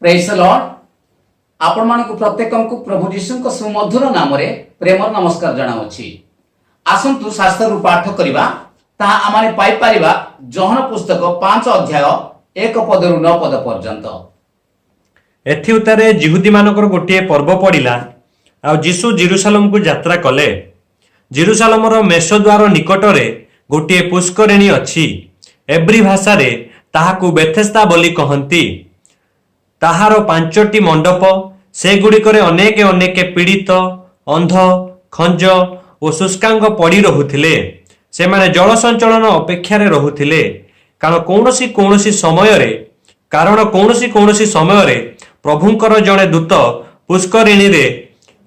Praise the Lord. आपण मानकु प्रत्येकंकु प्रभु जीशुंक सुमधुर नाम रे प्रेमर नमस्कार जणाउछि। आसंतु शास्त्र रु पाठ करिबा ताहा आमाने पाई परिबा जोहन पुस्तक 5 अध्याय 1 पदरु 9 पद पर्यंत। एथि उतारे जिहुदी मानकर गोटे पर्व पड़िला आ जीशु जेरुसालेम को यात्रा कले। जेरुसालेमर मेषद्वार निकटरे गोटे पुष्करिणी अछि। एब्री भाषा रे ताहाकु बेथेस्दा बोली कहंती। ताहार 5टी मंडप, से गुड़िकरे अनेक अनेक पीड़ित, अंध, खंज और शुष्कांग पड़ी रहुथिले। से माने जल संचलन अपेक्षा रे रहुथिले। कारण कौनसी समय रे प्रभुंकर जड़े दूत पुष्करिणी रे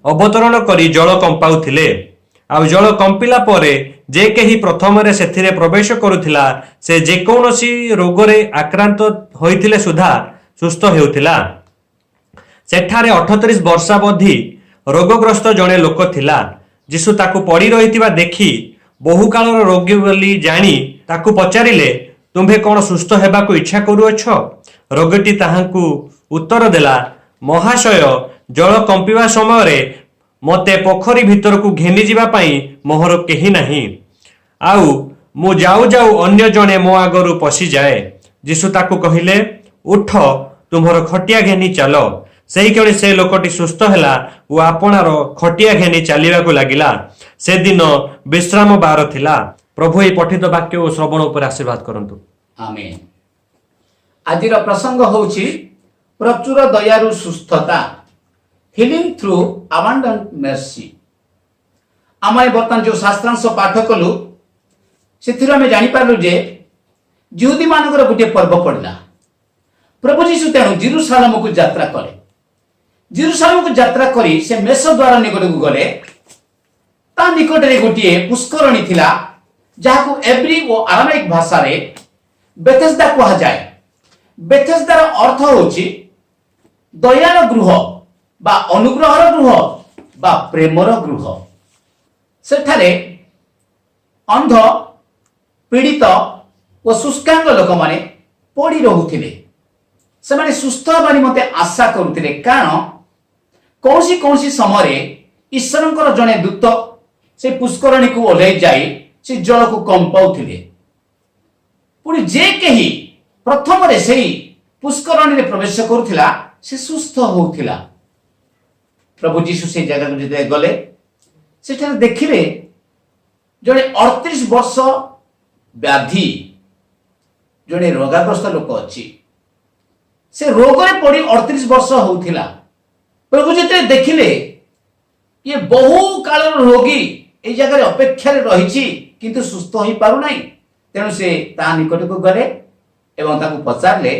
अवतरण करी जल कंपाउथिले। आ जल कंपिला परे जे केही प्रथम रे सेथिरे प्रवेश करुथिला से जे कौनसी रोग रे आक्रांत होइथिले सुधा सुस्थ हेउथिला। सेठारे 38 वर्षावधि रोगग्रस्त जड़े लोक थिला। जीशु ताकू पड़ी रहिथिबा देखि बहु कालर रोगी बोली जानी ताकू पचारिले, तुम्भे कौन सुस्थ हेबाकू इच्छा करुअछ? रोगीटी ताहाकू उत्तर देला, महाशय, जल कंपिवा समय रे मते पोखरी भितर को घेनी जीवा पाई मोहर केही नाही। आउ मु जाऊ जाऊ अन्य जने मो आगरु पसी जाए। जीशु ताकू कहिले, उठ, तुम्हार खटिया घेनी चलो। सही क्षणी से लोकटी सुस्थ हैला और आपणार खटिया घेनी चलिबाकू लागिला। से दिन विश्राम बार थिला। प्रभु ए पठित वाक्य और श्रवण उपर आशीर्वाद करंतु। आमेन। आजिर प्रसंग होउछि प्रचुर दयारु सुस्थता, हिलिंग थ्रू अबांडेंट मर्सी। आमे बर्तमान जो शास्त्रांश पाठ कलु सेथिर आमे जानि पारलु जे यहूदी मानकर गोटे पर्व पड़िला। प्रभु जीशु तेणु जेरुसालेम को यात्रा कले। जेरुसालेम को यात्रा करी से मेष द्वार निकट को गले। ता निकट रे गोटे पुष्करणी थिला, जाहाकू एब्री और आरामाइक भाषा रे बेथेस्दा कहा जाए। बेथेस्दार अर्थ होछि दयार गृह बा अनुग्रहर गृह बा प्रेमर गृह। सेठारे अंध, पीड़ित और शुष्कांग लोक माने पड़ी रहुथिले। से माने सुस्थ होबा निमते आशा करुथिले। कारण कौनसी समय ईश्वरंकर जने दूत से पुष्करणी को ओल्है जाई से जल को कंपाउथिले। पुणी जे केही प्रथम रे सेही पुष्करणी रे प्रवेश करुथिला से सुस्थ होउथिला। प्रभु जीशु से जगह को जते गले सेठारे देखिले जने 38 वर्ष व्याधि जने रोगाग्रस्त लोक अछि। से रोग रे पड़ी 38 वर्ष होउथिला। प्रभु जते देखिले ये बहु कालर रोगी ए जगह अपेक्षा रे रहिछि किंतु सुस्थ होई पारु नाही। तेणु से ता निकट को गले एवं ताकू पचारले,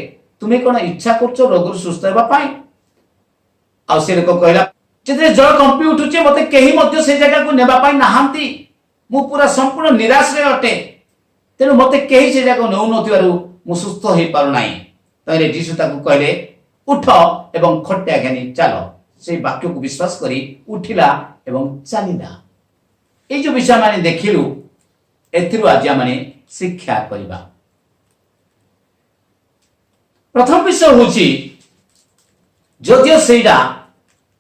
तुमे कोन इच्छा करछो रोग सुस्थ हेबा पाई? आ से लोक कहला, जेते जल कंपी उठुचे मते केही मध्य से जगह को नेबा पाई नाहांती। मु पूरा संपूर्ण निराश रे अटे। तेणु मते केही से जगह नउ नथिबारु मु सुस्थ होई पारु नाही। तैले जीशु ताकू कहले, उठ एवं खटिया घेनी चलो। से वाक्य को विश्वास करी उठिला एवं चलिला। ए जो विषय माने देखिलु एथिरु आज माने शिक्षा करिबा। प्रथम विषय होछि जदियो सेइडा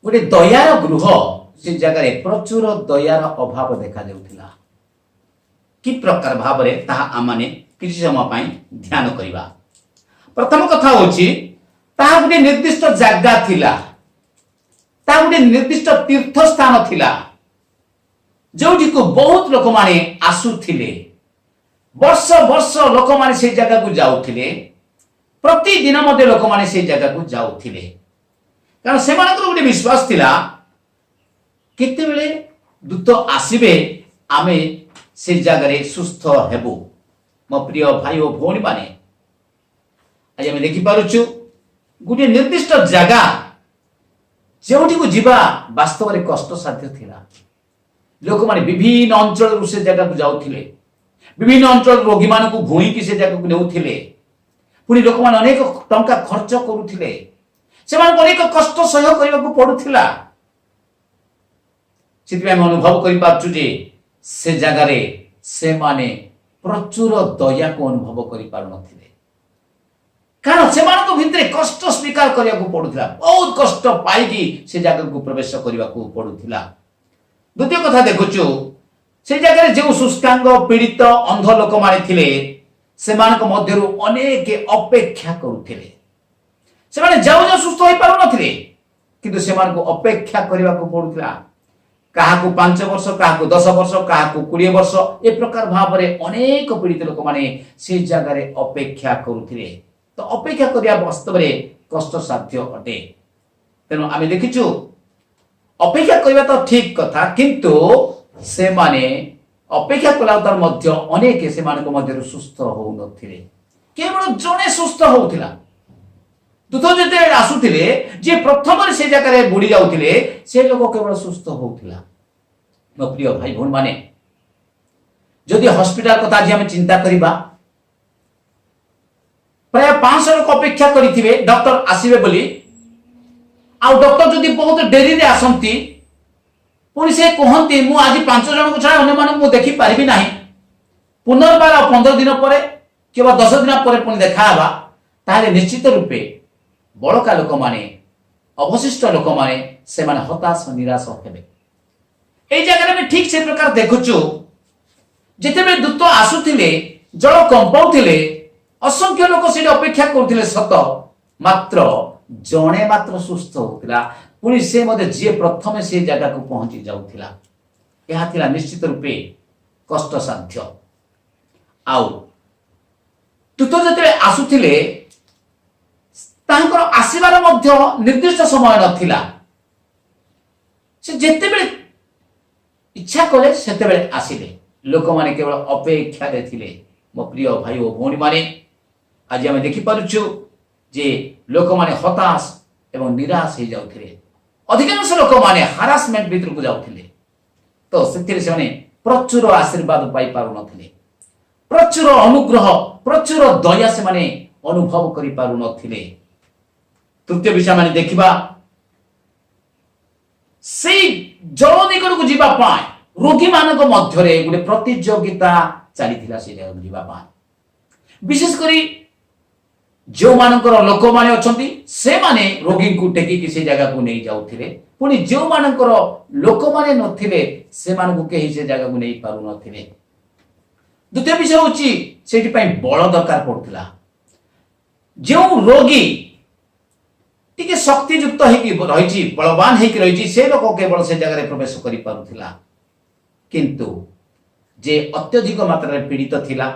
गोटे दयार गृह, से जगह प्रचुर दयार अभाव देखा जाउथिला। कि प्रकार भाव रे ताहा आमाने किछि समय पई ध्यान करिबा। प्रथम कथा होछि ताहा गोटे निर्दिष्ट जगह थिला। ता गोटे निर्दिष्ट तीर्थ स्थान थिला जोठी को बहुत लोक माने आसुथिले। वर्ष वर्ष लोक माने से जगह को जाउथिले। प्रतिदिन मध्य लोक माने से जगह को जाउथिले। कारण से मानकर गोटे विश्वास थिला, केते बेले दूत आसीबे आमे से जगह रे सुस्थ हेबु। मो प्रिय भाई और भौणी माने आज आमे देखि पारुछु गोटे निर्दिष्ट जगह जोठी को जीवा वास्तव में कष्ट साध्य थिला। लोक माने विभिन्न अंचल से जगह को जाउथिले। विभिन्न अंचल रोगी मान को भूई की से जगह को नेउथिले। पुणी लोक माने अनेक टंका खर्च करुथिले। से मान अनेक कष्ट सह्य करबा को पडुथिला। सिथि हम अनुभव करि पाछु जे से जगह रे से माने प्रचुर दया को अनुभव करि पारु नथिले। कारण से भितर कष्ट स्वीकार करने को पड़ूला, बहुत कष्ट पाई से जगह को प्रवेश करने को पड़ूला। द्वितीय कथा देखुचु से जगह जो शुष्कांग पीड़ित अंध लोक माने थिले सेमानक मध्यरु अनेक अपेक्षा करुथिले। सेमाने जाउ जाउ सुस्थ होई पारु नथिले, किंतु सेमानक अपेक्षा करने को पड़ूला। काहाकू 5 वर्ष, काहाकू 10 वर्ष, काहाकू 20 वर्ष, ए प्रकार भाव में अनेक पीड़ित लोक माने से जगह अपेक्षा करुथिले। तो अपेक्षा करिया वास्तव में कष्ट साध्य अटे। तेणु आम देखिचु अपेक्षा करबा तो ठीक कथा, किंतु से माने अपेक्षा कला तर मध्य अनेक से मानक मध्य सुस्थ हो नथिले। केवल जने सुस्थ होउथिला। दूत जते आसुथिले जे प्रथम से जगह बुड़ी जाउथिले से लोक केवल सुस्थ होउथिला। मो प्रिय भाई भौन माने जदि हॉस्पिटल कथा जे हम चिंता करिबा, प्राय 500 लोक अपेक्षा करिथिबे डॉक्टर आसीबे बोली, आ डॉक्टर जदि बहुत डेरी रे आसंती पुणी से कहती मु आज 5 जन को छाड़ा अन्य मान मु देखि पारिबि नाही, पुनर्बार 15 दिन पर कि 10 दिन पर पुणी देखाबा, ताले निश्चित रूपे बड़का लोक माने अवशिष्ट लोक माने से माने हताश निराश हेबे। ए जगह में ठीक से प्रकार देखुचु जेतेबे दूत आसुथिले जल कंपाउथिले असंख्य लोक से अपेक्षा करथिले सत, मात्र जणे मात्र सुस्थ होतिला। पुणी से मते जे प्रथम से जगह को पहुंची जाउथिला, यह थिला निश्चित रूपे कष्ट साध्य। आउ दूत जते आसुथिले तांकर आसीबार मध्य निर्दिष्ट समय नथिला। से जेते बेले इच्छा कले सेते बेले आसिले। लोक माने केवल अपेक्षा रे थिले। मो प्रिय भाई ओ भौणी माने आज हम देखि पारुछु जे लोक माने हताश एवं निराश हो जाउथिले। अधिकांश लोक माने हारासमेंट भीतर को जाउथिले। तो सेतिरे से माने प्रचुर आशीर्वाद पाई पारु नथिले, प्रचुर अनुग्रह, प्रचुर दया से माने अनुभव करि पारु नथिले। तृतीय विषय माने देखिबा से जल निकट को जीवा पाए रोगी मानक मध्य रे गुटे प्रतियोगिता चलीथिला से जगह जीवा पाए। विशेष करी जो मानकर लोक माने अछंती से माने रोगी को टेकी कि से जगह को नहीं जाउथिले, पुनी जो मानकर लोक माने नथिले से मान को केही से जगह को नहीं पारु नथिले। द्वितीय विषय होची सेठी पई बळ दरकार पड़थिला। जो रोगी टिके शक्ति युक्त हेकि रहिछि, बलवान हेकि रहिछि, से लोक केवल से जगह रे प्रवेश करि पारुथिला। किंतु जे अत्यधिक मात्रा रे पीड़ित थिला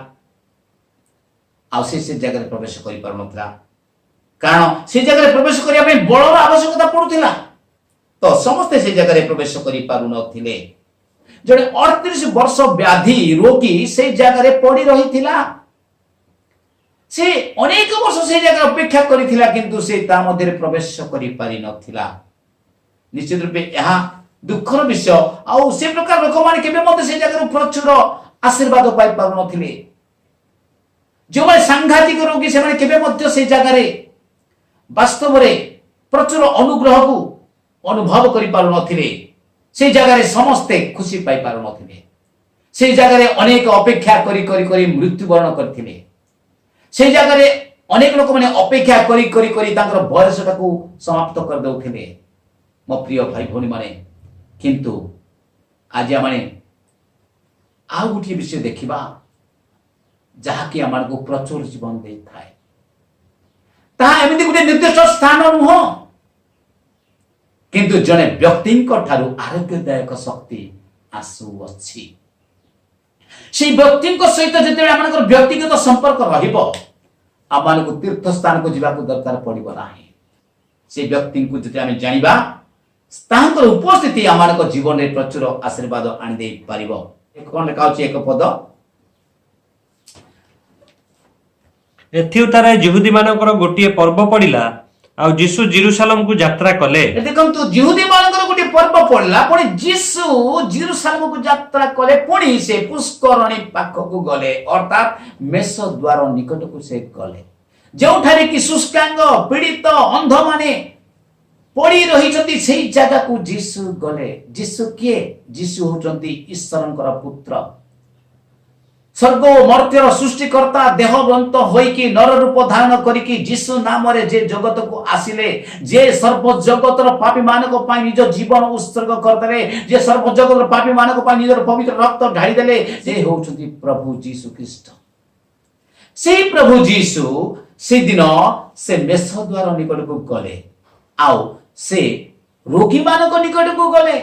आ से जगह प्रवेश कर पार नथिला, कारण से जगह प्रवेश करिया में बलर आवश्यकता पड़ुथिला। तो समस्त से जगह प्रवेश कर पारु नथिले। जड़े 38 वर्ष व्याधि रोगी से जगह पड़ी रहिथिला। से अनेक वर्ष से जगह अपेक्षा करिथिला, किंतु से ता मध्य प्रवेश करि पारि नथिला। निश्चित रूपे यह दुखर विषय। आ से प्रकार लोक माने केबे मते से जगह प्रचुर आशीर्वाद पाई पारु नथिले। जो माने सांघातिक रोगी से माने केबे मध्य से जगह रे वास्तव रे प्रचुर अनुग्रह को अनुभव करि पारु नथिले। से जगह रे समस्ते खुशी पाई पारु नथिले। से जगह रे अनेक अपेक्षा करि करि करि मृत्युवरण करथिले। से जगह रे अनेक लोक माने अपेक्षा करि करि करि तांकर बयसटा को समाप्त कर दउथिले। मो प्रिय भाई भौणी माने, किंतु आज माने आ गुटी विषय देखिबा जहा कि आमार को प्रचुर जीवन दे थाए। ता एमिति गुटे निर्दिष्ट स्थान नुह, किंतु जने व्यक्ति ठारू आरोग्यदायक शक्ति आसु अछि। से व्यक्ति सहित जते आमानकर व्यक्तिगत संपर्क रहिबो, आमान को तीर्थ स्थान को जीवा को दरकार पड़िबो नाही। से व्यक्ति को जते आमे जानिबा तांकर उपस्थिति आमानकर जीवन रे प्रचुर आशीर्वाद आनि दे पारिबो। कोन लेखाउछि एक पद एथिउतारे जिहुदी मानकर गोटिए पर्व पड़िला आ जीसु जेरूशलेम को यात्रा कले। देखंतु जिहुदी मानकर गोटे पर्व पड़ला, पुणी जीसु जेरूशलेम को यात्रा कले। पुणी से पुष्करणी पाख को गले, अर्थात मेष द्वार निकट को से गले, जोठारे कि शुष्कांग पीड़ित अंध माने पड़ी रही से जगह को जीसु गले। जीसु किए? जीसु होचंती ईश्वरंकर पुत्र। स्वर्ग ओ मर्त्यर सृष्टिकर्ता देहवंत होइकी नर रूप धारण करिकी जीशु नाम रे जे जगत को आसिले, जे सर्व जगतर पापी मानक पाई निज जीवन उत्सर्ग करदेले, जे सर्व जगतर पापी मानक पाई निजर पवित्र रक्त ढाଳି देले, जे होउछंती प्रभु जीशु ख्रीष्ट। से प्रभु जीशु से दिन से मेष द्वार निकट को गले, आउ से रोगी मानक निकट को गले,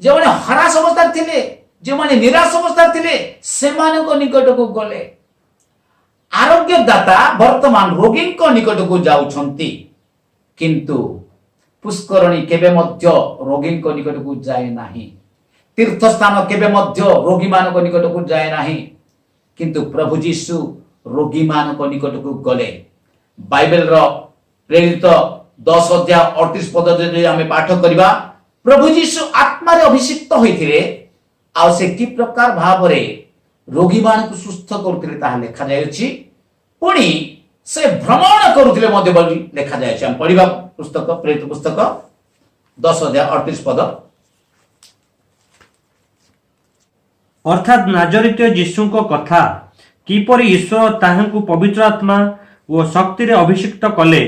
जो माने हरास अवस्था थिले, जो माने निराश अवस्था थिले, से मानक निकट को गले। आरोग्य दाता वर्तमान रोगी निकट को जाउछंती, किंतु पुष्करणी केबे मध्य रोगी निकट को जाए नाही, तीर्थ स्थान केबे मध्य रोगी मानक निकट को जाए नाही, किंतु प्रभु जीशु रोगी मानक निकट को गले। बाइबल रो प्रेरित 10 अध्याय 38 पद जे आमे पाठ करिबा, प्रभु जीशु आत्मा रे अभिषिक्त होइथिले, आ से कि प्रकार भाव रे रोगी मानक सुस्थ करथिले ताहा लेखा जायछि। पुणी से भ्रमण करुथिले मध्ये बोली लेखा जायछि। हम पढिबा पुस्तक प्रेरित पुस्तक 10 अध्याय 38 पद। अर्थात नाजरित यीशुଙ୍କ कथा किपरि ईश्वर ताहांकु पवित्र आत्मा ओ शक्ति रे अभिषिक्त कले,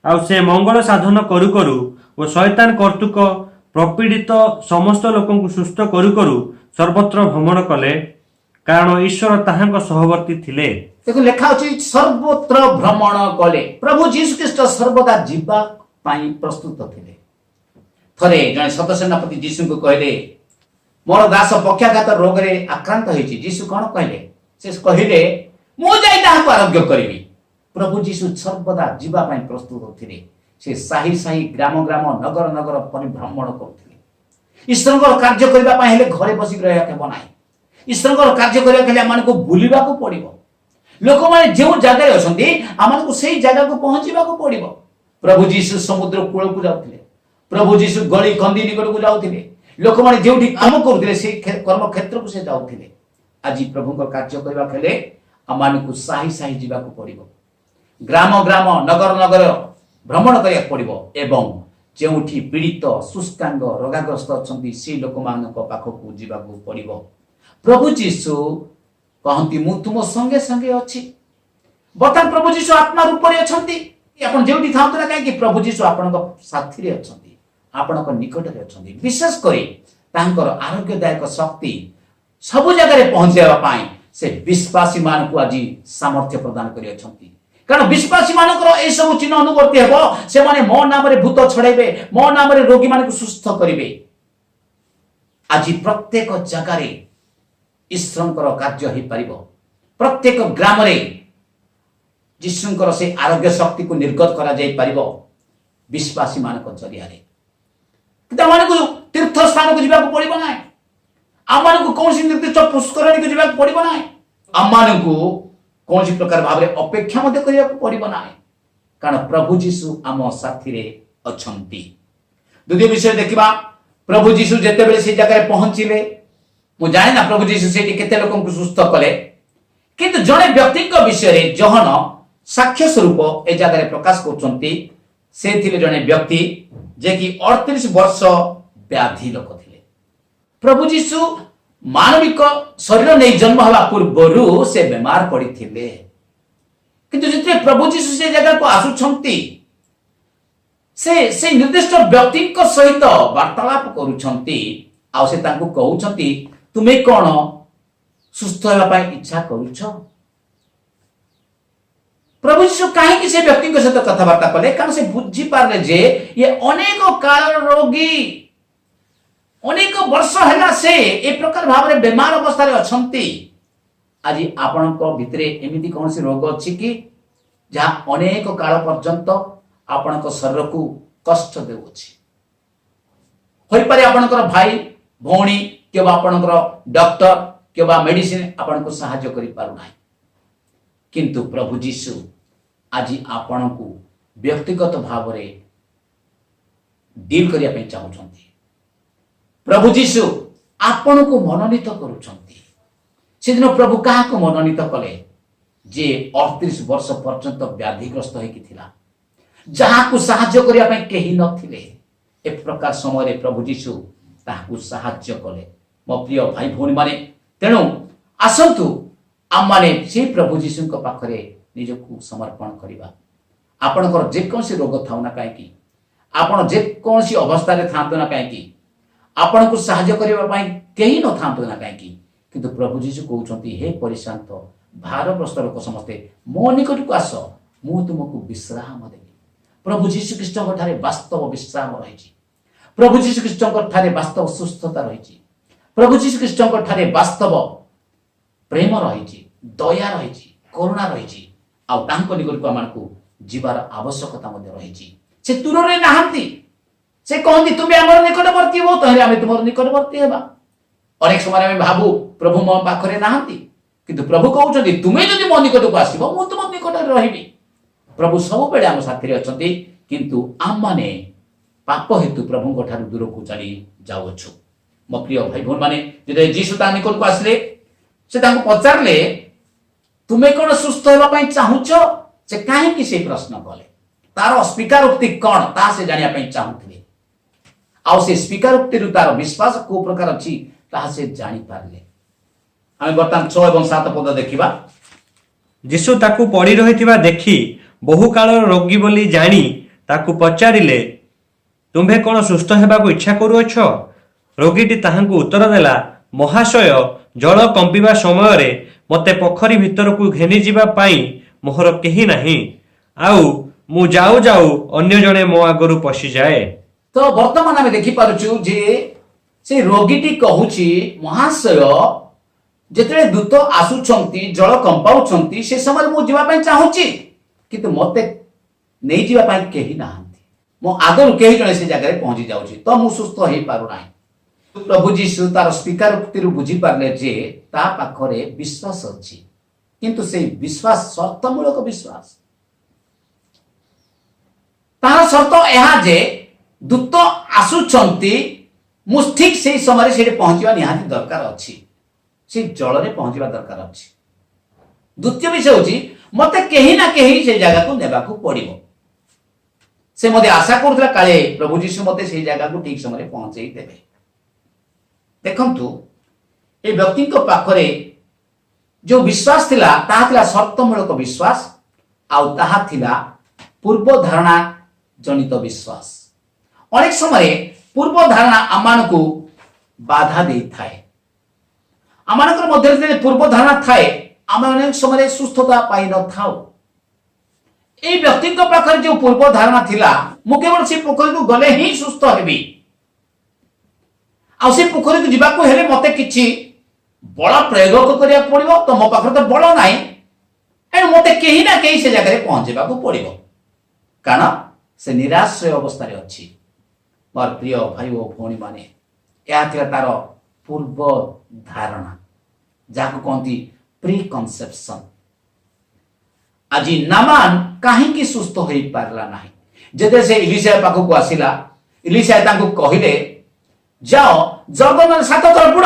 आ से मंगल साधन करू करू ओ शैतान कर्तुक प्रपीड़ित समस्त लोकंकु सुस्थ करू करू सर्वत्र भ्रमण कले, कारण ईश्वर ताहांक सहवर्ती थिले। देखो लेखा अछि सर्वत्र भ्रमण कले। प्रभु जीशु ख्रीष्ट सर्वदा जीवा पाई प्रस्तुत थिले। थरे जने सतसेनापति जीशु को कहले, मोर दास पक्षाघात रोग रे आक्रांत होइछि। जीशु कोन कहले? से कहले, मु जाई ताहाको आरोग्य करिवि। प्रभु जीशु सर्वदा जीवा पाई प्रस्तुत थिले। से साही साही ग्राम ग्राम नगर नगर परिभ्रमण करथिले। ईश्वरଙ୍କର କାର୍ଯ୍ୟ କରିବା ପାଇଁ ହେଲେ ଘରେ ବସି ରହିବା ହେବ ନାହିଁ। ଈଶ୍ୱରଙ୍କର କାର୍ଯ୍ୟ କରିବା ହେଲେ ଆମମାନଙ୍କୁ ବୁଲିବାକୁ ପଡ଼ିବ। ଲୋକମାନେ ଯେଉଁ ଜାଗାରେ ଅଛନ୍ତି ଆମମାନଙ୍କୁ ସେଇ ଜାଗାକୁ ପହଞ୍ଚିବାକୁ ପଡ଼ିବ। ପ୍ରଭୁ ଯୀଶୁ ସମୁଦ୍ର କୂଳକୁ ଯାଉଥିଲେ। ପ୍ରଭୁ ଯୀଶୁ ଗଳି କନ୍ଦି ନିକଟକୁ ଯାଉଥିଲେ। ଲୋକମାନେ ଯେଉଁଠି କାମ କରୁଥିଲେ ସେଇ କର୍ମ କ୍ଷେତ୍ରକୁ ସେ ଯାଉଥିଲେ। ଆଜି ପ୍ରଭୁଙ୍କ କାର୍ଯ୍ୟ କରିବା ହେଲେ ଆମମାନଙ୍କୁ ସାହି ସାହି ଯିବାକୁ ପଡ଼ିବ। ଗ୍ରାମ ଗ୍ରାମ ନଗର ନଗର भ्रमण करिया पड़िबो एवं जेउठी पीड़ित सुस्कांग रोगाग्रस्त अछंती से लोक मानक पाखकु जीवाकू पड़िबो। प्रभु जीशु कहंती मु तुम संगे संगे अछि। बर्तमान प्रभु जीशु आत्मा रूप रे अछंती। आपण जेउठी थांतु ना काहे कि प्रभु जीशु आपणक साथी रे अछंती, आपणक निकट रे अछंती। विशेष करी तांकर आरोग्यदायक शक्ति सब जगह रे पहुंचेबा पाई से विश्वासी मानकु आज सामर्थ्य प्रदान करि अछंती। कारण विश्वासी मानकर ए सब चिन्ह अनुवर्ती हेबो। से माने मो नाम रे भूत छड़ेबे, मो नाम रे रोगी मानक सुस्थ करिवे। आज प्रत्येक जगह रे ईश्वरकर कार्य हे परिबो। प्रत्येक ग्राम रे यीशुंकर से आरोग्य शक्ति को निर्गत करा जाई परिबो विश्वासी मानक जरिया रे। किता मानक तीर्थ स्थान को जिबाक पड़िबो नाही। आमानकु कोनसी निर्दिष्ट पुष्करणी को जिबाक पड़िबो नाही। आमानकु कौन सी प्रकार भाव अपेक्षा करिया पड़िबो नाही। कारण प्रभु जीशु आम साथी रे अछंती। द्वितीय विषय देखिबा, प्रभु जीशु जेते बेले से जगह पहुंचिले, मु जाने ना प्रभु जीशु सेठी केते लोकन को सुस्थ कले, किंतु जने व्यक्ति को विषय रे जहन साक्ष्य स्वरूप ए जगह रे प्रकाश करछंती। से थिले जने व्यक्ति जे कि 38 वर्ष व्याधि लोक थिले। प्रभु जीशु मानविक शरीर नहीं जन्म हवा पूर्व से बीमार पड़ी थिले, किंतु जिते प्रभु जीशु से जगह को आसुछंती से निर्दिष्ट व्यक्ति को सहित वार्तालाप करूछंती। आ से तांको कहउछंती, तुमे कोन सुस्थ हेबा पाई इच्छा करूछ? प्रभु जीशु काहे कि से व्यक्ति के साथ कथावार्ता कले? कारण से बुझी पारले जे ये अनेक काल रोगी, अनेक वर्ष हैला से ए प्रकार भाव रे बीमार अवस्था रे अछंती। आज आपनक भितरे एमिति कोनसी रोग अछि कि जहाँ अनेक काल पर्यंत आपनक शरीर को कष्ट देउछि। होई पारे आपनकर भाई भौणी केबा आपनकर डॉक्टर केबा मेडिसिन आपनको सहायता करि पारु नाही। किंतु प्रभु जीशु आज आपनको व्यक्तिगत भाव रे डील करिया पे चाहुछंती। प्रभु जीशु आपण को मनोनीत करुछंती। सेदिन प्रभु कहा को मनोनीत कले? जे 38 वर्ष पर्यंत व्याधिग्रस्त होइकी थिला, जहाँ को साहाय्य करिया पे केही नथिले। ए प्रकार समय रे प्रभु जीशु ताहाकू साहाय्य कले। मो प्रिय भाई भौणी माने, तेणु आसंतु आम मैंने से प्रभु जीशु पाखरे निजक समर्पण करवा। आपणकर जेकोसी रोग थाउ ना कहीं आपण जेकोसी अवस्था था ना कहीं आपण को साहाय्य करने कहीं न था ना कहीं किंतु प्रभु जीशु कहते हे परिशांत भारग्रस्त लोक समस्ते मो निकट को आस मु तुमको विश्राम देवी। प्रभु जीशु ख्रीष्ट वास्तव विश्राम रही। प्रभु जीशु ख्रीष्ट वास्तव सुस्थता रही। प्रभु जीशु ख्रीष्ट वास्तव प्रेम रही, दया रही, करुणा रही। आंको निकट को आमको जीवार आवश्यकता रही। से दूर में नहांती से कहती तुम्हें आम निकटवर्ती हो तो आम तुम निकटवर्ती हेबा। अनेक समय आम भावु प्रभु मो पाखरे नहांती किंतु प्रभु कहते तुम्हें जदि मो निकट को आसब मु तुम निकट रही। प्रभु सब बेले आम साथी अच्छा किंतु आम माने पाप हेतु प्रभु दूर को चली जाऊछु। मो प्रिय भाई भौन मैंने जो जीशु ता निकट को आसले से पचारे तुम्हें कौन सुस्थ होगा चाहूच से कहीं से प्रश्न कले तार स्वीकारोक्ति कौन ता से जानापी चाहूले से स्वीकारोक्ति तार विश्वास को प्रकार अच्छी से जानी पारे। आम बर्तमान 6 और 7 पद देखा। यीशु ताकू पड़ी रही देखी बहु काल रोगी बोली जानी ताकू पचारिले तुम्हें कौन सुस्थ होगा इच्छा करुअछ। रोगीटी ताहांकू उत्तर देला महाशय जल कंपिबा समय रे मते पोखरी भितर को घेनी जीवा पाई मोहर केही नाही आउ मु जाऊ जाऊ अन्य जने मो आगरु पशि जाए। तो वर्तमान आम देखि पारुछु जे से रोगीटी कहूची महाशय जेतले दूत आसुछंती जल कंपाउछंती से समय मु जीवा पाई चाहूची किंतु मते नहीं जीवा पाई केही नाहंती मो आगरु केही जने से जगह पहुंची जाउची तो मु सुस्थ होई पारु नाही। प्रभु जीशु तार स्वीकारोक्ति बुझी पारे जे ता पाखरे विश्वास अच्छी किंतु से विश्वास शर्तमूलक विश्वास तार शर्त यह जे दूत आसुचंती मु ठीक से समय से पहुंचवा निहाती दरकार अच्छी से जल में पहुंचवा दरकार अच्छी। द्वितीय विषय होची मते कहीं ना कहीं से जगह को नेबा को पड़िबो से मते आशा करथला काले प्रभु जीशु मते से जगह को ठीक समय पहुंचाई देबे। देखंतु ए व्यक्ति को पाखरे जो विश्वास थिला ताहा थिला शर्तमूलक विश्वास आउ ताहा थिला पूर्व धारणा जनित विश्वास। अनेक समय पूर्व धारणा आमान को बाधा दे थाए आमानकर मध्य पूर्व धारणा थाए आम अनेक समय सुस्थता पाई न थाउ। ए व्यक्ति को पाखरे जो पूर्व धारणा थिला मु केवल से पोखरी को गले ही सुस्थ हेबी से पोखरी को जीवा को हेले मते किछि बड़ प्रयोग करिया पड़िबो तो मो पाखरे तो बड़ नाही ए मते केही ना केही से जगह पहुंचेबा को पड़िबो कारण से निराश्रय अवस्था रे अछि। मोर प्रिय भाई ओ भौणी माने या थिला तार पूर्व धारणा जाको कहती प्री कन्सेप्शन। आज नामान काहे की सुस्थ होई पारला नाही जेते से इलिशा पाखो को आसिला इलिशा तांको कहिले जाओ जर्दन 7 थर बुड़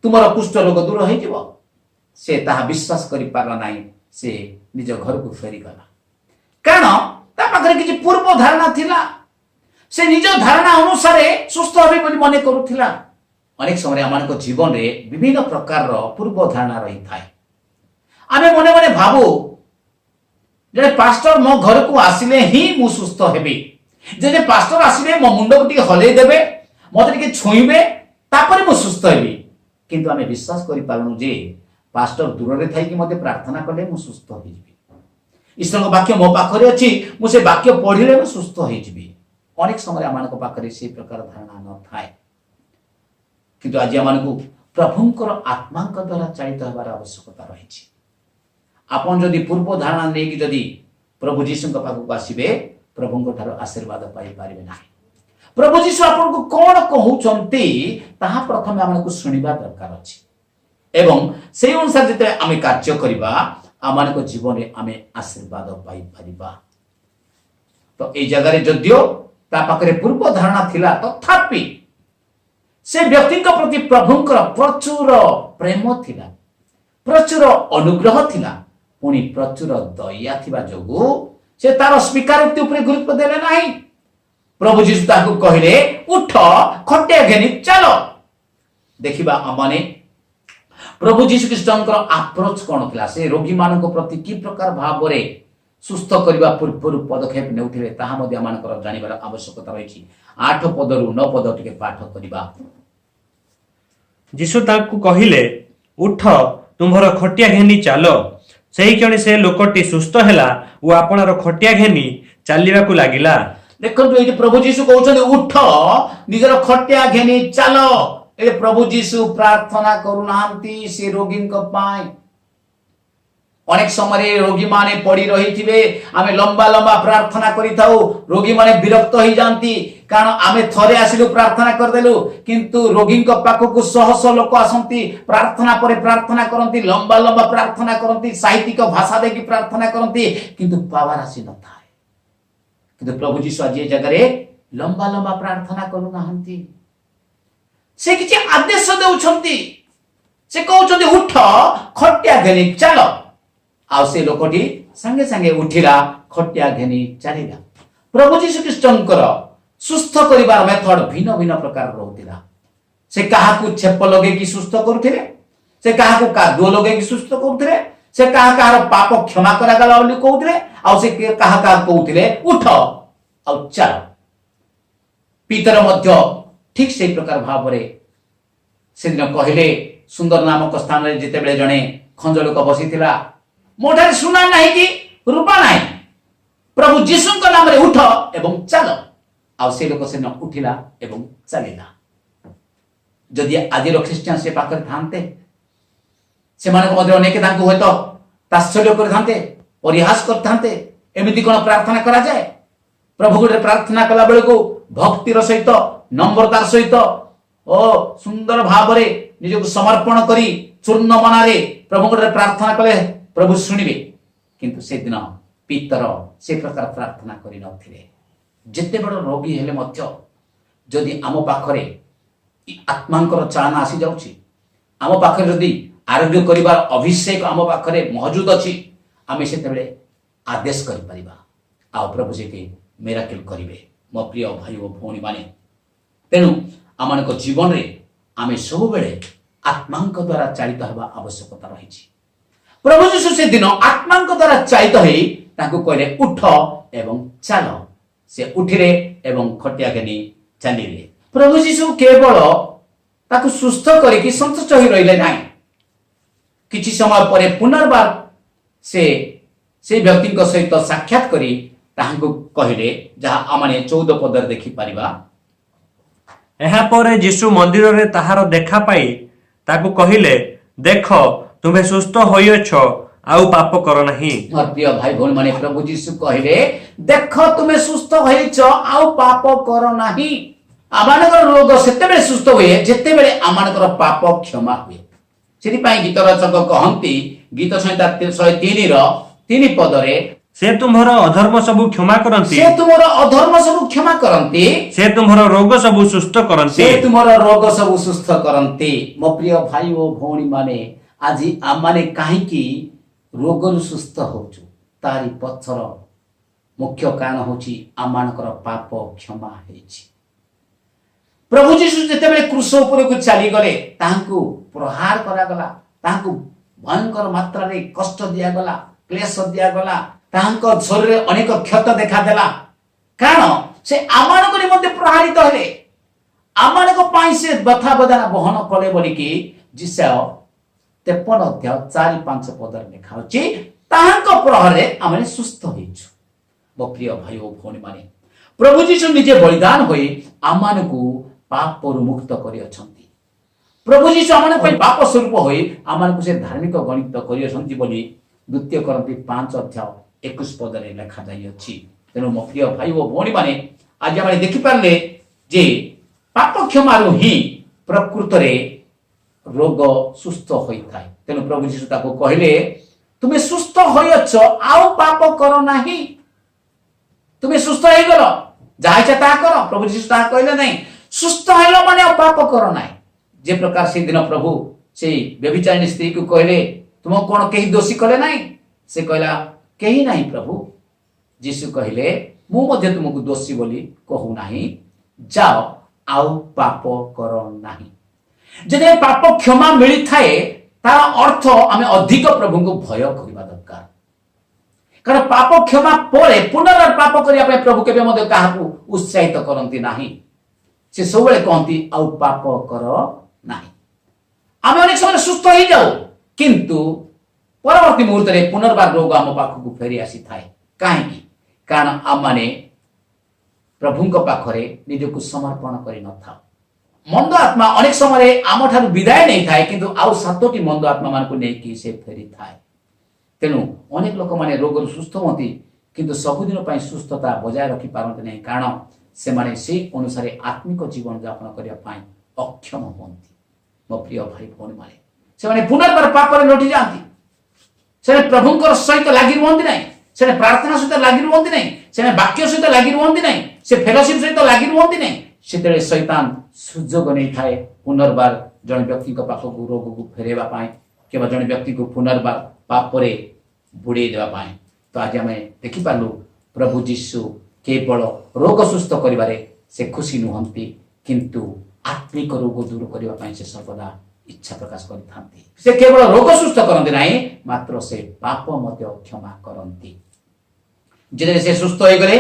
तुमर कुष्ठ रोग दूर हो जिवो से ताहा विश्वास करि पारला नाही से निज घर को फेरी गला कारण ता पाखरे किछि पूर्व धारणा थिला से निज धारणा अनुसार सुस्थ होबे बोली मने करूथिला। अनेक समय आमान को जीवन रे विभिन्न प्रकार रो पूर्व धारणा रही थाए आमे मने मने भाबो जे पास्टर मो घर को आसिले ही मु सुस्थ हेबी जे पास्टर आसिले मो मुंड को टिके हलै देबे मते टिके छुईबे तापर मु सुस्थ हेबी किंतु आमे विश्वास करि पारुनु जे पास्टर दूर रे थाई कि मते प्रार्थना करले मु सुस्थ होई जिबी ईश्वर को वाक्य मो पाखरे अछि मु से वाक्य पढिले मु सुस्थ होई जिबी। अनेक समय आमान को पाखरे से प्रकार धारणा न थाए किंतु आज आमान को प्रभुंकर आत्मा द्वारा चालित होबार आवश्यकता रही। आपन जदि पूर्व धारणा नै कि जदि प्रभु जीशु के पाखक आसीबे प्रभुंक ठारो आशीर्वाद पाई पारिबे नाही। प्रभु जीशु आपन को कोन कहउचंती ताहा प्रथमे आमान को सुनिबा दरकार अछि एवं से अनुसार जते आमे कार्य करिबा आमान को जीवन रे आमे आशीर्वाद पाई पारिबा। तो ए जगह रे जदियो ता पाखरे पूर्व धारणा थिला तथापि से व्यक्ति के प्रति प्रभुंकर प्रचुर प्रेम थिला प्रचुर अनुग्रह थिला पुणी प्रचुर दया थिबा जोगु से तार स्वीकारोक्ति उपरे गुरुत्व देले नाही। प्रभु जीशु ताकू कहिले उठ खटिया घेनी चलो। देखिबा आमाने प्रभु जीशु ख्रीष्टଙ୍କର ଆପ୍ରୋଚ କ'ଣ ଥିଲା, ସେ ରୋଗୀମାନଙ୍କ ପ୍ରତି କି ପ୍ରକାର ଭାବରେ ସୁସ୍ଥ କରିବା ପୂର୍ବରୁ ପଦକ୍ଷେପ ନେଉଥିଲେ ତାହା ମଧ୍ୟ ଆମମାନଙ୍କର ଜାଣିବାର ଆବଶ୍ୟକତା ରହିଛି। 8 ପଦରୁ 9 ପଦ ଟିକେ ପାଠ କରିବା। ଯୀଶୁ ତାଙ୍କୁ କହିଲେ, ଉଠ, ତୁମ୍ଭର ଖଟିଆ ଘେନି ଚାଲ। ସେହି କ୍ଷଣି ସେ ଲୋକଟି ସୁସ୍ଥ ହେଲା ଓ ଆପଣାର ଖଟିଆ ଘେନି ଚାଲିବାକୁ ଲାଗିଲା। ଦେଖନ୍ତୁ ଏଇଠି ପ୍ରଭୁ ଯୀଶୁ କହୁଛନ୍ତି ଉଠ, ନିଜର ଖଟିଆ ଘେନି ଚାଲ। ଏ ପ୍ରଭୁ ଯୀଶୁ ପ୍ରାର୍ଥନା କରୁନାହାନ୍ତି ସେ ରୋଗୀଙ୍କ ପାଇଁ। ଅନେକ ସମୟରେ ରୋଗୀମାନେ ପଡ଼ି ରହିଥିବେ, ଆମେ ଲମ୍ବା ଲମ୍ବା ପ୍ରାର୍ଥନା କରିଥାଉ, ରୋଗୀମାନେ ବିରକ୍ତ ହେଇଯାନ୍ତି, କାରଣ ଆମେ ଥରେ ଆସିଲୁ ପ୍ରାର୍ଥନା କରିଦେଲୁ, କିନ୍ତୁ ରୋଗୀଙ୍କ ପାଖକୁ ଶହ ଶହ ଲୋକ ଆସନ୍ତି, ପ୍ରାର୍ଥନା ପରେ ପ୍ରାର୍ଥନା କରନ୍ତି, ଲମ୍ବା ଲମ୍ବା ପ୍ରାର୍ଥନା କରନ୍ତି, ସାହିତ୍ୟିକ ଭାଷା ଦେଇକି ପ୍ରାର୍ଥନା କରନ୍ତି, କିନ୍ତୁ ପାୱାର ଆସିନଥାଏ। କିନ୍ତୁ ପ୍ରଭୁ ଯୀଶୁ ଆଜି ଏ ଜାଗାରେ ଲମ୍ବା ଲମ୍ବା ପ୍ରାର୍ଥନା କରୁନାହାନ୍ତି, ସେ କିଛି ଆଦେଶ ଦେଉଛନ୍ତି। ସେ କହୁଛନ୍ତି ଉଠ, ଖଟିଆ ଘେନି ଚାଲ। ଆଉ ସେ ଲୋକଟି ସାଙ୍ଗେ ସାଙ୍ଗେ ଉଠିଲା, ଖଟିଆ ଘେନି ଚାଲିଲା। ପ୍ରଭୁ ଯୀଶୁ ଖ୍ରୀଷ୍ଟଙ୍କର ସୁସ୍ଥ କରିବାର ମେଥଡ ଭିନ୍ନ ଭିନ୍ନ ପ୍ରକାର ରହୁଥିଲା। ସେ କାହାକୁ ଛେପ ଲଗେଇକି ସୁସ୍ଥ କରୁଥିଲେ, ସେ କାହାକୁ କାଦୁଅ ଲଗେଇକି ସୁସ୍ଥ କରୁଥିଲେ, ସେ କାହାର ପାପ କ୍ଷମା କରାଗଲା ବୋଲି କହୁଥିଲେ, ଆଉ ସେ କାହାକୁ କହୁଥିଲେ ଉଠ ଆଉ ଚାଲ। ପିତର ମଧ୍ୟ ଠିକ ସେଇ ପ୍ରକାର ଭାବରେ ସେଦିନ କହିଲେ, ସୁନ୍ଦର ନାମକ ସ୍ଥାନରେ ଯେତେବେଳେ ଜଣେ ଖଞ୍ଜ ଲୋକ ବସିଥିଲା, ମୋ ଠାରେ ସୁନା ନାହିଁ କି ରୂପା ନାହିଁ, ପ୍ରଭୁ ଯୀଶୁଙ୍କ ନାମରେ ଉଠ ଏବଂ ଚାଲ। ଆଉ ସେ ଲୋକ ସେଦିନ ଉଠିଲା ଏବଂ ଚାଲିଲା। ଯଦି ଆଜିର ଖ୍ରୀଷ୍ଟିଆନ ସେ ପାଖରେ ଥାନ୍ତେ, ସେମାନଙ୍କ ମଧ୍ୟରେ ଅନେକ ତାଙ୍କୁ ହୁଏତ ତାତ୍ସଲ୍ୟ କରିଥାନ୍ତେ, ପରିହାସ କରିଥାନ୍ତେ, ଏମିତି କଣ ପ୍ରାର୍ଥନା କରାଯାଏ? ପ୍ରଭୁ ଗୋଟେ ପ୍ରାର୍ଥନା କଲା ବେଳକୁ ଭକ୍ତିର ସହିତ, ନମ୍ରତାର ସହିତ ଓ ସୁନ୍ଦର ଭାବରେ ନିଜକୁ ସମର୍ପଣ କରି ଚୂର୍ଣ୍ଣ ମନାରେ ପ୍ରଭୁଙ୍କ ପ୍ରାର୍ଥନା କଲେ ପ୍ରଭୁ ଶୁଣିବେ। କିନ୍ତୁ ସେଦିନ ପିତର ସେ ପ୍ରକାର ପ୍ରାର୍ଥନା କରିନଥିଲେ। ଯେତେ ବଡ଼ ରୋଗୀ ହେଲେ ମଧ୍ୟ ଯଦି ଆମ ପାଖରେ ଆତ୍ମାଙ୍କର ଚାଳନା ଆସିଯାଉଛି, ଆମ ପାଖରେ ଯଦି ଆରୋଗ୍ୟ କରିବାର ଅଭିଷେକ ଆମ ପାଖରେ ମହଜୁଦ ଅଛି, ଆମେ ସେତେବେଳେ ଆଦେଶ କରିପାରିବା, ଆଉ ପ୍ରଭୁ ସେଠି ମିରାକିଲ କରିବେ। ମୋ ପ୍ରିୟ ଭାଇ ଓ ଭଉଣୀମାନେ, ତେଣୁ ଆମମାନଙ୍କ ଜୀବନରେ ଆମେ ସବୁବେଳେ ଆତ୍ମାଙ୍କ ଦ୍ୱାରା ଚାଳିତ ହେବା ଆବଶ୍ୟକତା ରହିଛି। ପ୍ରଭୁ ଯୀଶୁ ସେଦିନ ଆତ୍ମାଙ୍କ ଦ୍ୱାରା ଚାଳିତ ହେଇ ତାଙ୍କୁ କହିଲେ ଉଠ ଏବଂ ଚାଲ। ସେ ଉଠିଲେ ଏବଂ ଖଟିଆ ଘେନି ଚାଲିଲେ। ପ୍ରଭୁ ଯୀଶୁ କେବଳ ତାକୁ ସୁସ୍ଥ କରିକି ସନ୍ତୁଷ୍ଟ ହୋଇ ରହିଲେ ନାହିଁ, କିଛି ସମୟ ପରେ ପୁନର୍ବାର ସେ ବ୍ୟକ୍ତିଙ୍କ ସହିତ ସାକ୍ଷାତ କରି ତାହାଙ୍କୁ କହିଲେ, ଯାହା ଆମେ 14 ପଦରେ ଦେଖିପାରିବା। ଏହାପରେ ଯୀଶୁ ମନ୍ଦିରରେ ତାହାର ଦେଖା ପାଇ ତାକୁ କହିଲେ, ଦେଖ, ତୁମେ ସୁସ୍ଥ ହୋଇଅଛ, ଆଉ ପାପ କର ନାହିଁ। ମୋର ପ୍ରିୟ ଭାଇ ଭଉଣୀ ମାନେ, ପ୍ରଭୁ ଯୀଶୁ କହିଲେ, ଦେଖ ତୁମେ ସୁସ୍ଥ ହୋଇଛ, ଆଉ ପାପ କର ନାହିଁ। ଆମମାନଙ୍କର ରୋଗ ସେତେବେଳେ ସୁସ୍ଥ ହୁଏ ଯେତେବେଳେ ଆମମାନଙ୍କର ପାପ କ୍ଷମା ହୁଏ। ସେଥିପାଇଁ ଗୀତ ରଚକ କହନ୍ତି, ଗୀତ ସଂହିତା 103ର 3 ପଦରେ, ସେ ତୁମ୍ଭର ଅଧର୍ମ ସବୁ କ୍ଷମା କରନ୍ତି, ସେ ତୁମର ଅଧର୍ମ ସବୁ କ୍ଷମା କରନ୍ତି, ସେ ତୁମ୍ଭର ରୋଗ ସବୁ ସୁସ୍ଥ କରନ୍ତି। ସେ ତୁମର ରୋଗ ସବୁ ସୁସ୍ଥ କରନ୍ତି। ମୋ ପ୍ରିୟ ଭାଇ ଓ ଭଉଣୀ ମାନେ, ଆଜି ଆମମାନେ କାହିଁକି ରୋଗରୁ ସୁସ୍ଥ ହଉଛୁ? ତାରି ପଛର ମୁଖ୍ୟ କାରଣ ହଉଛି ଆମମାନଙ୍କର ପାପ କ୍ଷମା ହେଇଛି। ପ୍ରଭୁ ଯୀଶୁ ଯେତେବେଳେ କ୍ରୁଶ ଉପରକୁ ଚାଲିଗଲେ, ତାହାଙ୍କୁ ପ୍ରହାର କରାଗଲା, ତାହାଙ୍କୁ ଭୟଙ୍କର ମାତ୍ରାରେ କଷ୍ଟ ଦିଆଗଲା, କ୍ଲେଶ ଦିଆଗଲା, ତାହାଙ୍କ ଶରୀରରେ ଅନେକ କ୍ଷତ ଦେଖାଦେଲା। କାରଣ ସେ ଆମମାନଙ୍କ ନିମନ୍ତେ ପ୍ରହାରିତ ହେଲେ, ଆମମାନଙ୍କ ପାଇଁ ସେ ବ୍ୟଥା ବେଦନା ବହନ କଲେ ବୋଲିକି ଜିସାୟ 53 ଅଧ୍ୟାୟ 4-5 ପଦରେ ଲେଖା ଅଛି, ତାହାଙ୍କ ପ୍ରହାରରେ ଆମେ ସୁସ୍ଥ ହେଇଛୁ। ମୋ ପ୍ରିୟ ଭାଇ ଓ ଭଉଣୀ ମାନେ, ପ୍ରଭୁ ଯୀଶୁ ନିଜେ ବଳିଦାନ ହୋଇ ଆମମାନଙ୍କୁ ପାପରୁ ମୁକ୍ତ କରିଅଛନ୍ତି। ପ୍ରଭୁ ଯୀଶୁ ଆମମାନଙ୍କ ପାଇଁ ପାପ ସ୍ୱରୂପ ହୋଇ ଆମମାନଙ୍କୁ ସେ ଧାର୍ମିକ ଗଣିତ କରିଅଛନ୍ତି ବୋଲି 2 କରନ୍ତି 5 ଅଧ୍ୟାୟ 21 ପଦରେ ଲେଖାଯାଇଅଛି। ତେଣୁ ମୋ ପ୍ରିୟ ଭାଇ ଓ ଭଉଣୀ ମାନେ, ଆଜି ଆମେ ଦେଖିପାରିଲେ ଯେ ପାପ କ୍ଷମାରୁ ହିଁ ପ୍ରକୃତରେ ରୋଗ ସୁସ୍ଥ ହୋଇଥାଏ। ତେଣୁ ପ୍ରଭୁ ଯୀଶୁ ତାକୁ କହିଲେ, ତୁମେ ସୁସ୍ଥ ହୋଇଅଛ, ଆଉ ପାପ କର ନାହିଁ। ତୁମେ ସୁସ୍ଥ ହେଇଗଲ, ଯାହା ଇଚ୍ଛା ତାହା କର। ପ୍ରଭୁ ଯୀଶୁ ତାହା କହିଲେ ନାହିଁ, ସୁସ୍ଥ ହେଲ ମାନେ ଆଉ ପାପ କର ନାହିଁ। ଯେ ପ୍ରକାର ସେଦିନ ପ୍ରଭୁ ସେଇ ବ୍ୟଭିଚାରିଣୀ ସ୍ତ୍ରୀକୁ କହିଲେ, ତୁମକୁ କଣ କେହି ଦୋଷୀ କଲେ ନାହିଁ? ସେ କହିଲା, କେହି ନାହିଁ ପ୍ରଭୁ। ଯୀଶୁ କହିଲେ, ମୁଁ ମଧ୍ୟ ତୁମକୁ ଦୋଷୀ ବୋଲି କହୁନାହିଁ, ଯାଅ ଆଉ ପାପ କର ନାହିଁ। ଯଦି ପାପ କ୍ଷମା ମିଳିଥାଏ, तार अर्थ आमे अधिक प्रभु को भय करबा दरकार कारण पाप क्षमा परे पुनर्बार पाप करिया पे प्रभु केबे मते काहाकू उत्साहित करंती नाही से सबले कहंती आउ पाप कर नाही आमे अनेक समय सुस्थ हो जाऊ किंतु परवर्ती मुहूर्त रे पुनर्बार रोग आम पाखकू फेरी आसी थाए काहेकि कारण आम माने प्रभुଙ୍କ पाखरे निजକୁ समर्पण करि न था मंद आत्मा अनेक समय आम ठारू विदाय नहीं थाए किंतु आउ सातोटी मंद आत्मा मान को नेकी से फेरी थाए तेणु अनेक लोक माने रोग सुस्थ होती किंतु सबुदिन पई सुस्थता बजाय रखि पारंते नहीं कारण से माने से अनुसार आत्मिक जीवन यापन करिया पई अक्षम होती मो प्रिय भाई भौणी माने से माने पुनर्बार पाप रे लौटी जाती से प्रभुଙ୍କର सहित लागि रुहंती नहीं से प्रार्थना सहित लागि रुहंती नहीं से वाक्य सहित लागि रुहंती नहीं से फेलोशिप सहित लागि रुहंती नहीं सेतेले शैतान सुजोग नहीं थाए पुनर्बार जन व्यक्ति को पाखकू रोग को फेरेबा पाए केवल जन व्यक्ति को पुनर्बार पाप रे बुड़े देबा पाए तो आज आमे देखि पालु प्रभु यीशु केवल रोग सुस्थ करिबारे से खुशी नुहंती किंतु आत्मिक रोग दूर करिबा पाए से सर्वदा इच्छा प्रकाश करिथांती से केवल रोग सुस्थ करंती नाही मात्र से पाप मध्य क्षमा करंती जेते से सुस्थ होई गले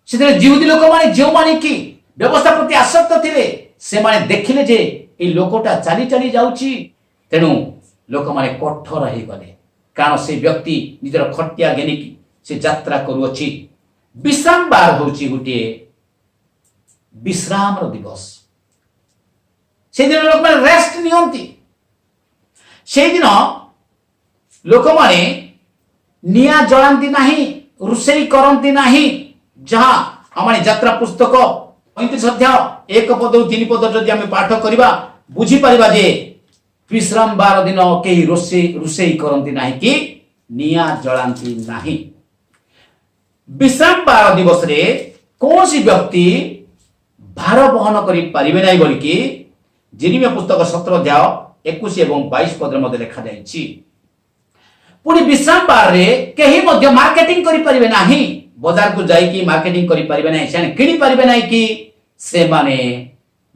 से जीवदी लोक माने जो माने की व्यवस्था प्रति आसक्त थिले से माने देखिले जे ए लोकटा चाली चाली जाउची तेनु लोक माने कठोर हे गले कारण से व्यक्ति निजर खटिया गेनिकी से यात्रा करूअछि विश्राम बार होउची गुटे विश्राम रो दिवस से दिन लोक माने रेस्ट नियंती से दिन लोक माने निया जळांती नाही रुसेई करंती नाही जहां आमाने यात्रा पुस्तक 35 अध्याय 1 पद 3 पद जदि आमे पाठ करिबा बुझी परिबा जे विश्राम बार दिन केही रुसेई करंती नाही कि निया जळांती नाही विश्राम बार दिवस रे कोनसी व्यक्ति भार वहन करि परिबे नाही बोली कि जिरिमिया पुस्तक 17 अध्याय 21 एवं 22 पद मध्ये लिखा जायछि पुनी विश्राम बार रे केही मध्य मार्केटिंग करि परिबे नाही बाजार को जाई कि मार्केटिंग करि परिबे नाही से किनि परिबे नाही कि से माने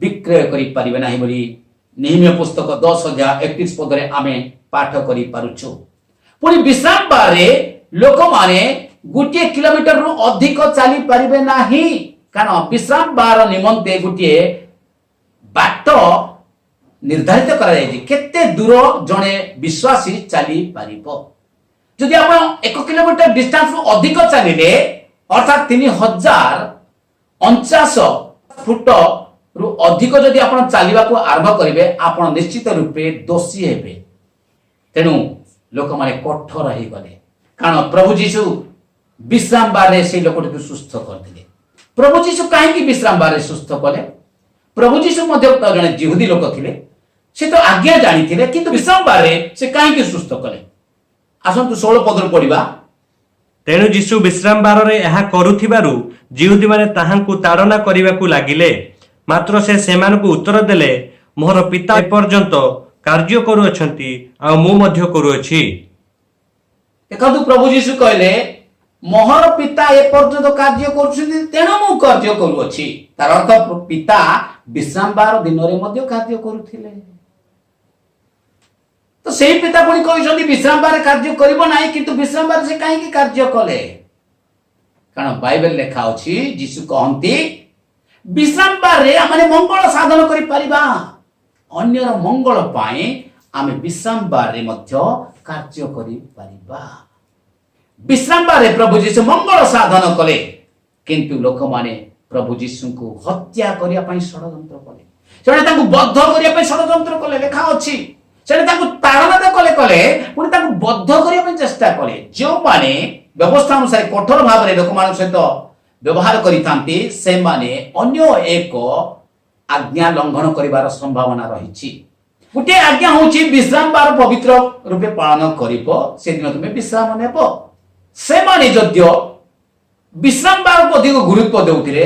विक्रय करि परिबे नाही बोली नेहमिया पुस्तक 10 अध्याय 31 पद रे आमे पाठ करि पारुछु पुनी विश्राम बार रे लोक माने गुटे किलोमीटर रु अधिक चाली परिबे नाही कारण विश्राम बार निमंते गुटे बाट निर्धारित करा जाय केते दूर जणे विश्वासी चली पारिबो जदि आपण 1 किलोमीटर डिस्टेंस रु अधिक चलिले अर्थात 3049 फुट रु अधिक जदि आपण चलिबा को आरंभ करिवे आपण निश्चित रूपे दोषी हेबे तेनु लोक माने कठोर हे गले कारण प्रभु यीशु विश्राम बारे से लोकटी को सुस्थ करथिले प्रभु यीशु काहे कि विश्राम बारे सुस्थ कले प्रभु यीशु मध्य जने यहूदी लोक थिले से तो आज्ञा जानी थिले किंतु विश्राम बारे से काहे कि सुस्थ कले आसंतु 16 पद रो पढिबा तेणु यीशु विश्राम बार रे एहा करुथिबारु जिहुदी माने ताहांकु ताड़ना करिबाकु लागिले मात्र से सेमानकु उत्तर देले मोर पिता एपर्यंत कार्य करूअछंती आ मु मध्य करूअछि देखନ୍ତୁ प्रभु यीशु कहले मोहर पिता एपर्यंत कार्य करूछंती तेणु मु कार्य करूअछि तार अर्थ पिता विश्राम बार दिन रे मध्य कार्य करूथिले तो सेही पिता पुणी कहउछंती विश्राम बार कार्य करिवो नाही किंतु विश्राम बार से काहे कि कार्य कले कारण बाइबल लेखा अछि यीशु कहंती विश्राम बार रे आमे मंगल साधन करि परिबा अन्यर मंगल पाए आमे विश्राम बार रे मध्य कार्य करि परिबा विश्राम बार रे प्रभु यीशु मंगल साधन कले किंतु लोक माने प्रभु यीशु को हत्या करिया पई षडयंत्र कले सेने ताकू बद्ध करिया पई षडयंत्र कले लेखा अछि सेने ताकू ताड़ना कले कले पुनी ताकू बद्ध करिया पई चेष्टा कले जो माने व्यवस्था अनुसार कठोर भाव रे लोक मान सहित व्यवहार करितांती से माने अन्य एक आज्ञा लंघन करिवार संभावना रहिछि गुटे आज्ञा होछि विश्राम बार पवित्र रूपे पालन करिवो से दिन तुमे विश्राम नेबो से माने जद्य विश्राम बार को अधिक गुरुत्व देउथिले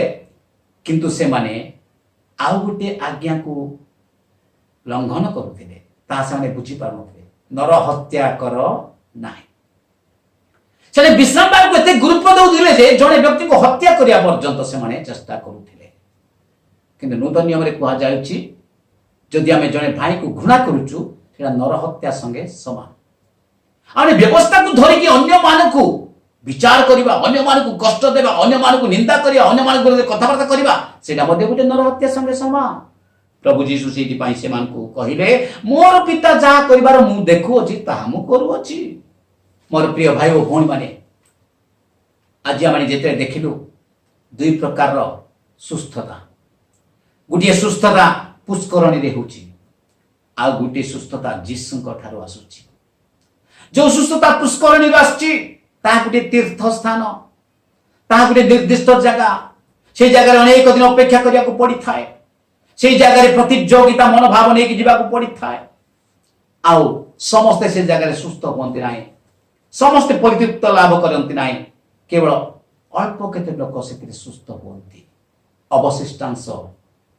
किंतु से माने आउ गुटे आज्ञा को लंघन करुथिले ता से माने बुझी पारनथिले नर हत्या कर नाही से विश्राम बार को एते गुरुत्व देउथिले जे जने व्यक्ति को हत्या करिया पर्यंत से माने चेष्टा करुथिले किंतु नूतन नियम रे कुहा जाउछि जदि आमे जने भाई को घृणा करूछु ସେଟା ନରହତ୍ୟା संगे समान। आमे व्यवस्था को धरिकी अन्य मानकु विचार करिबा, अन्य मानकु कष्ट देबा, अन्य मानकु निंदा करिया, अन्य मानकु कथाबार्ता करिबा, सेटा मध्ये गुटे नरहत्या संगे समान। प्रभु जीशु सेठी पाई से मानकु कहिले मोर पिता जहा करिबार मु देखु अछि ताहा मु करू अछि। मोर प्रिय भाई ओ भौणी माने आज आमे जेते देखिलु दुई प्रकार रो सुस्थता। गुटे सुस्थता पुष्करणी रे होछि आ गुटे सुस्थता जीसुଙ୍କ ठारो आसुछि। जो सुस्थता पुष्करणी रे आसछि ता गुटे तीर्थ स्थान, ता गुटे निर्दिष्ट जगह, से जगह अनेक दिन अपेक्षा करिया को पड़ी थाए, से जगह प्रतियोगिता मनोभाव नहीं कि जीवा को पड़ी थाए। आउ समस्ते से जगह सुस्थ होती ना, समस्ते परितृप्त लाभ करती ना, केवल अल्प केते लोक से सुस्थ होती, अवशिष्टांश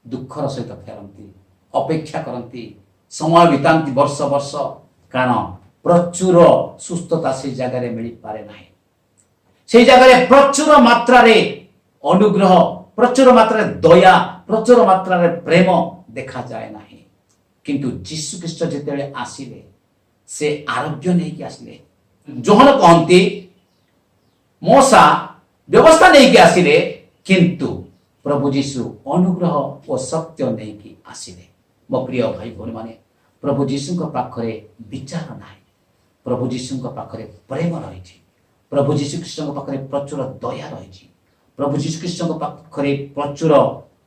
दुखर सहित फेरती, अपेक्षा करती, समय बिताती वर्ष वर्ष, कारण प्रचुर सुस्थता से जगह मिल पारे ना। से जगह प्रचुर मात्रा रे अनुग्रह, प्रचुर मात्रा रे दया, प्रचुर मात्रा रे प्रेम देखा जाए ना। किंतु जीशु ख्रीष्ट जेतेबेले आसिले से आरोग्य नहीं कि आसिले। जोहन कहती मोसा व्यवस्था नहीं कि आसिले, किंतु प्रभु जीशु अनुग्रह और सत्य नहीं कि आसिले। मो प्रिय भाई भौणी माने प्रभु जीशु को पाखरे विचार नाही, प्रभु जीशु को पाखरे प्रेम रही, प्रभु जीशु ख्रीष्ट को पाखरे प्रचुर दया रही, प्रभु जीशु ख्रीष्ट को पाखरे प्रचुर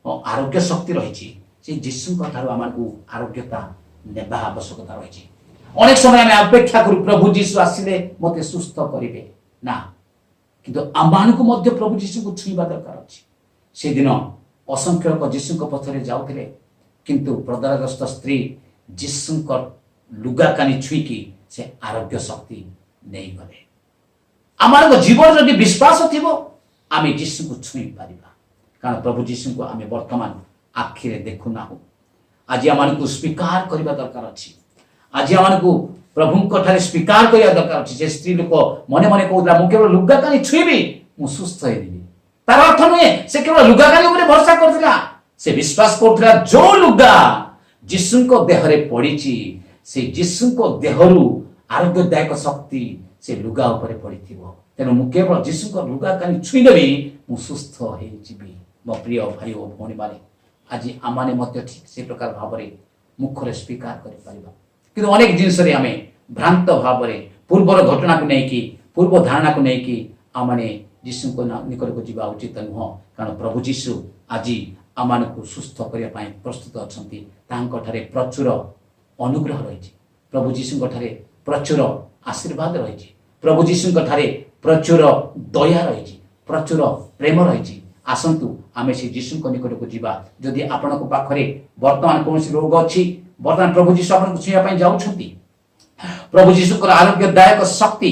आरोग्य शक्ति रही। से जीशु ठारू आमको आरोग्यता नेबा आवश्यकता रही। अनेक समय आम अपेक्षा करूँ प्रभु जीशु आसिले मते सुस्थ करेंगे ना, किंतु आमको मध्य प्रभु जीशु को छुईवा दरकार अच्छी। से दिन असंख्य लोक जीशु पथरे जाऊे, किंतु प्रदारग्रस्त स्त्री जीशु लुगा कानी छुईकी से आरोग्य शक्ति नहीं गले। आम जीवन जदि विश्वास थी आम जीशु को छुई पार, कारण प्रभु जीशु को आम वर्तमान आखिरे देखु ना। आज आम स्वीकार करने दरकार अच्छी। आज आम प्रभु ठारे स्वीकार करने दरकार अच्छी। जे स्त्री लोक मने मने कहूला मु केवल लुगा कानी छुईबी मु सुस्थ होइबी, तार अर्थ नुहे से केवल लुगा कानी ऊपर भरोसा करथिला। से विश्वास करथिला जो लुगा जीशु को देहरे पड़ीची, से जीशु को देहरु आरोग्यदायक शक्ति से लुगा ऊपर पड़ीथिबो। तेनु मु केवल जीशु को लुगा कानी छुईदेबी मु सुस्थ होई जिबी। मो प्रिय भाई ओ भौणी माने आज आमाने मध्य ठीक से प्रकार भाव मुखरे स्वीकार कर किंतु अनेक जिनस आम भ्रांत भाव पूर्वर घटना को लेकिन पूर्व धारणा को लेकिन आमने जीशु को निकट को जीवा उचित नुह। कारण प्रभु जीशु आज आम को सुस्थ करने प्रस्तुत अच्छा। प्रचुर अनुग्रह रही, प्रभु जीशु प्रचुर आशीर्वाद रही, प्रभु जीशु प्रचुर दया रही, प्रचुर प्रेम रही। आसंतु आमे से जीशु को निकट को जीवा। जदि आपण को पाखरे वर्तमान कौन रोग अच्छी, वर्तमान प्रभु जीशु आपन को छुईया पई जाउछंती, प्रभु जीशु को आरोग्यदायक शक्ति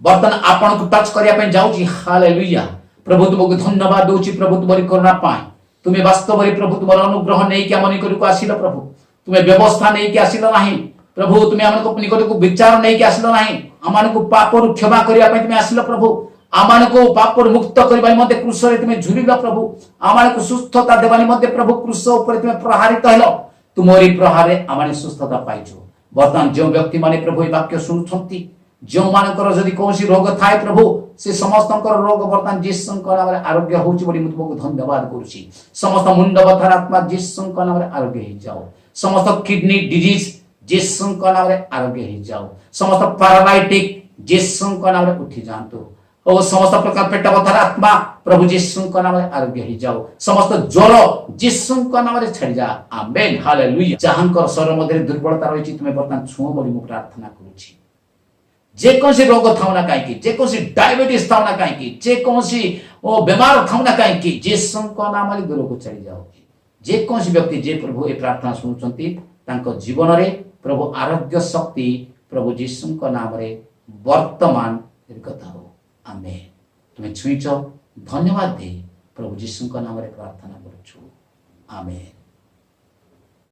वर्तमान आपण को टच करिया पई जाउची। हालेलुया। प्रभु तुमको धन्यवाद दोची, प्रभु तुम्हारी करुणा पाए। तुम्हें वास्तव में प्रभु तुम्हारा अनुग्रह नहीं कि आम निकट को आसिल, प्रभु तुम्हें व्यवस्था नहीं कि आसिल नहीं, प्रभु तुम्हें आम निकट को विचार नहीं कि आसिल नहीं, आम को पापरु क्षमा करिया पई तुम्हें आसिल। प्रभु आमान को पाप मुक्त करने मध्य क्रूस तुम्हें झुलिल, प्रभु आमान को सुस्थता देवानी मध्य प्रभु क्रूस उपर तुम्हें प्रहारित हेल, तुमरी प्रहारे आम सुस्थता पाइछु। बर्तमान जो व्यक्ति माने प्रभु वाक्य शुणुंट, जो मानकर जदि कौन रोग थाए प्रभु से समस्त रोग बर्तमान जीशु नाम आरोग्य होची बोली मुझे तुमको धन्यवाद करुछि। समस्त मुंड बथार आत्मा जीशु नाम आरोग्य हो जाओ, समस्त किडनी डिजीज जीशु नाम आरोग्य हो जाओ, समस्त पैरालाइटिक जीशु नाम उठी जातु, और समस्त प्रकार पेट बथार आत्मा प्रभु जीशु नाम आरोग्य हो जाओ, समस्त ज्वर जीशु नाम छाड़ी जा। Amen hallelujah. जहांकर शरीर मध्य दुर्बलता रही तुम्हें बर्तमान छुओ बोली मुझे प्रार्थना करुछि। जेकोसी रोग थाउ ना कहीं, जेकोसी डायबिटीज थाउ ना कहीं, जेकोसी बेमार थाउ ना कहीं, जीशु नाम दूर को चली जाओ। जेकोसी व्यक्ति जे प्रभु ए प्रार्थना शुणुंट तांको जीवन रे प्रभु आरोग्य शक्ति प्रभु जीशु नाम वर्तमान निर्गत हो। आमेन। तुम्हें छुईच धन्यवाद दे प्रभु जीशु नाम प्रार्थना करुछु। आमेन।